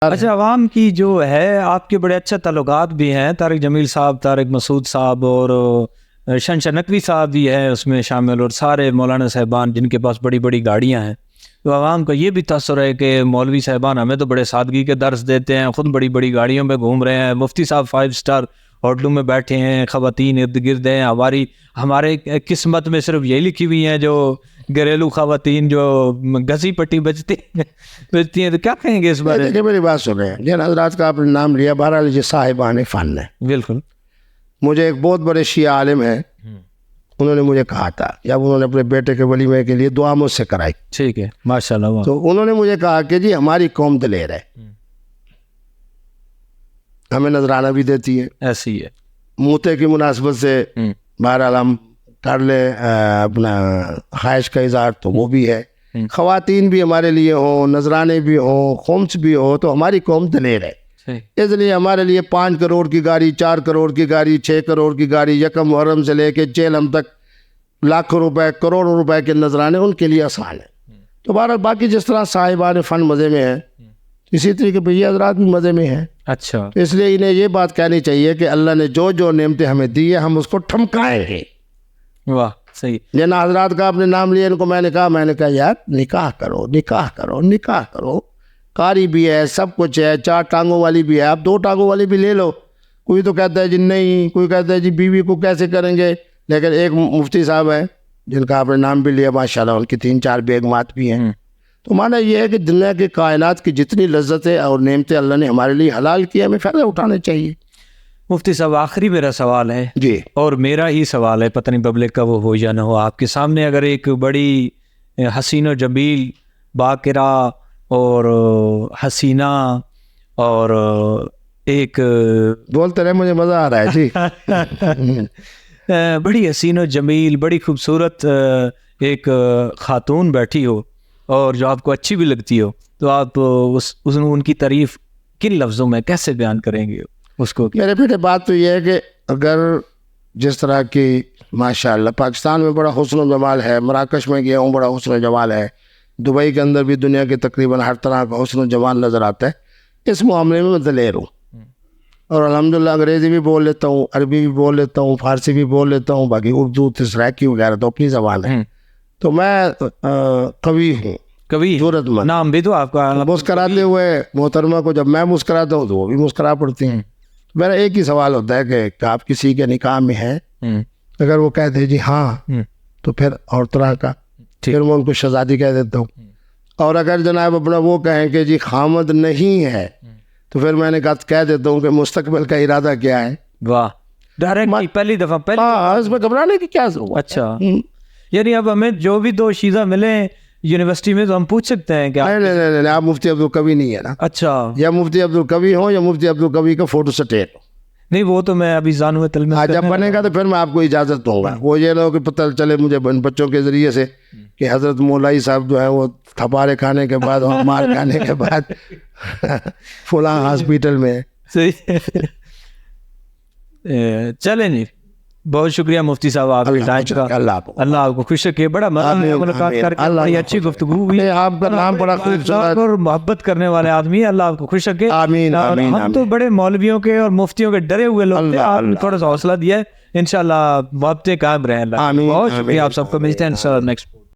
اچھا، عوام کی جو ہے آپ کے بڑے اچھے تعلقات بھی ہیں، طارق جمیل صاحب، طارق مسعود صاحب اور شنشا نقوی صاحب بھی ہیں اس میں شامل، اور سارے مولانا صاحبان جن کے پاس بڑی بڑی گاڑیاں ہیں. تو عوام کا یہ بھی تاثر ہے کہ مولوی صاحبان ہمیں تو بڑے سادگی کے درس دیتے ہیں، خود بڑی بڑی گاڑیوں میں گھوم رہے ہیں، مفتی صاحب 5 اسٹار ہوٹلوں میں بیٹھے ہیں، خواتین ارد گرد ہیں. ہمارے قسمت میں صرف یہی لکھی ہوئی ہیں جو گھریلو خواتین جو گھسی پٹی بجتی ہیں. تو کیا کہیں گے اس بارے میں؟ میری بات سن رہے ہیں جن حضرات کا آپ نے نام لیا، بہرحال یہ صاحبان فن ہے. بالکل. مجھے ایک بہت بڑے شیعہ عالم ہیں، انہوں نے مجھے کہا تھا جب انہوں نے اپنے بیٹے کے ولیمے کے لیے دعا مجھ سے کرائی. ٹھیک ہے، ماشاء اللہ. تو انہوں نے مجھے کہا کہ جی ہماری قوم دلیر ہے، ہمیں نذرانہ بھی دیتی ہے، ایسی ہے موتے کی مناسبت سے بہرحال ہم کر لیں اپنا خواہش کا اظہار تو وہ بھی ہے، خواتین بھی ہمارے لیے ہوں، نذرانے بھی ہوں، خمس بھی ہو، تو ہماری قوم دلیر ہے. اس لیے ہمارے لیے 5 کروڑ کی گاڑی، 4 کروڑ کی گاڑی، 6 کروڑ کی گاڑی، یکم محرم سے لے کے جیلم تک لاکھوں روپے، کروڑوں روپے کے نذرانے ان کے لیے آسان ہے. تو بہرحال باقی جس طرح صاحبان فن مزے میں ہیں، اسی طریقے پہ یہ حضرات بھی مزے میں ہیں. اچھا، اس لیے انہیں یہ بات کہنی چاہیے کہ اللہ نے جو جو نعمتیں ہمیں دی ہے ہم اس کو ٹھمکائیں گے. واہ، صحیح. جن حضرات کا آپ نے نام لیا، ان کو میں نے کہا یار نکاح کرو، نکاح کرو، نکاح کرو. قاری بھی ہے، سب کچھ ہے، 4 ٹانگوں والی بھی ہے، آپ 2 ٹانگوں والی بھی لے لو. کوئی تو کہتا ہے جی نہیں، کوئی کہتا ہے جی بیوی کو کیسے کریں گے. لیکن ایک مفتی صاحب ہیں جن کا آپ نے نام بھی لیا، ماشاءاللہ ان کی 3-4 بیگمات بھی ہیں. تو مانا یہ ہے کہ دنیا کے کائنات کی جتنی لذتیں اور نعمتیں اللہ نے ہمارے لیے حلال کی، ہمیں فائدہ اٹھانے چاہیے. مفتی صاحب، آخری میرا سوال ہے جی، اور میرا ہی سوال ہے، پتہ نہیں پبلک کا وہ ہو یا نہ ہو. آپ کے سامنے اگر ایک بڑی حسین و جمیل، باقرہ اور حسینہ اور ایک بولتے رہے، مجھے مزہ آ رہا ہے. جی بڑی حسین و جمیل، بڑی خوبصورت ایک خاتون بیٹھی ہو اور جو آپ کو اچھی بھی لگتی ہو، تو آپ ان کی تعریف کن لفظوں میں کیسے بیان کریں گے اس کو؟ میرے بیٹے بات تو یہ ہے کہ اگر جس طرح کی ماشاءاللہ پاکستان میں بڑا حسن و جمال ہے، مراکش میں گیا ہوں، بڑا حسن و جمال ہے، دبئی کے اندر بھی دنیا کے تقریباً ہر طرح کا حسن و جمال نظر آتا ہے. اس معاملے میں دلیر ہوں اور الحمدللہ انگریزی بھی بول لیتا ہوں، عربی بھی بول لیتا ہوں، فارسی بھی بول لیتا ہوں، باقی اردو تسریکی وغیرہ تو اپنی زبان ہے. تو میں قوی ہوں، کبھی جرأت مند. نام بھی تو آپ کا مسکراتے ہوئے محترمہ کو جب میں مسکراتا ہوں تو وہ بھی مسکرا پڑتی ہیں. میرا ایک ہی سوال ہوتا ہے کہ آپ کسی کے نکاح میں ہیں، اگر وہ کہتے ہیں جی ہاں، تو پھر اور طرح کا پھر میں ان کو شہزادی کہہ دیتا ہوں. اور اگر جناب اپنا وہ کہیں کہ جی خامد نہیں ہے، تو پھر میں نے کہہ دیتا ہوں کہ مستقبل کا ارادہ کیا ہے. واہ، ڈائریکٹ پہلی دفعہ اس میں گھبرانے کی کیا ضرورت؟ اچھا، یعنی اب ہمیں جو بھی 2 شیزہ ملیں یونیورسٹی میں تو ہم پوچھ سکتے ہیں کہ نہیں، آپ مفتی عبدالقوی نہیں ہے نا. اچھا، یا مفتی عبدالقوی ہوں یا مفتی عبدالقوی کا فوٹو سٹیٹ. نہیں، وہ تو میں ابھی زانو تلمید جب بنے گا تو پھر میں آپ کو اجازت دوں گا. وہ یہ نہ ہو کہ پتہ چلے مجھے بچوں کے ذریعے سے کہ حضرت مولائی صاحب جو ہے وہ تھپارے کھانے کے بعد اور مار کھانے کے بعد فلاں ہاسپیٹل میں. صحیح. چلیں جی، بہت شکریہ مفتی صاحب آپ کے ٹائم کا. اللہ آپ کو خوش رکھے. بڑا ملاقات کر کے بڑی اچھی گفتگو ہوئی. آپ کا نام بڑا خوبصورت اور محبت کرنے والے آدمی، اللہ آپ کو خوش رکھے. آمین آمین. ہم تو بڑے مولویوں کے اور مفتیوں کے ڈرے ہوئے لوگ تھے، آپ نے تھوڑا سا حوصلہ دیا ہے، انشاءاللہ محبتیں قائم رہیں. اللہ بہت شکریہ آپ سب کو. ملتے ہیں انشاءاللہ نیکسٹ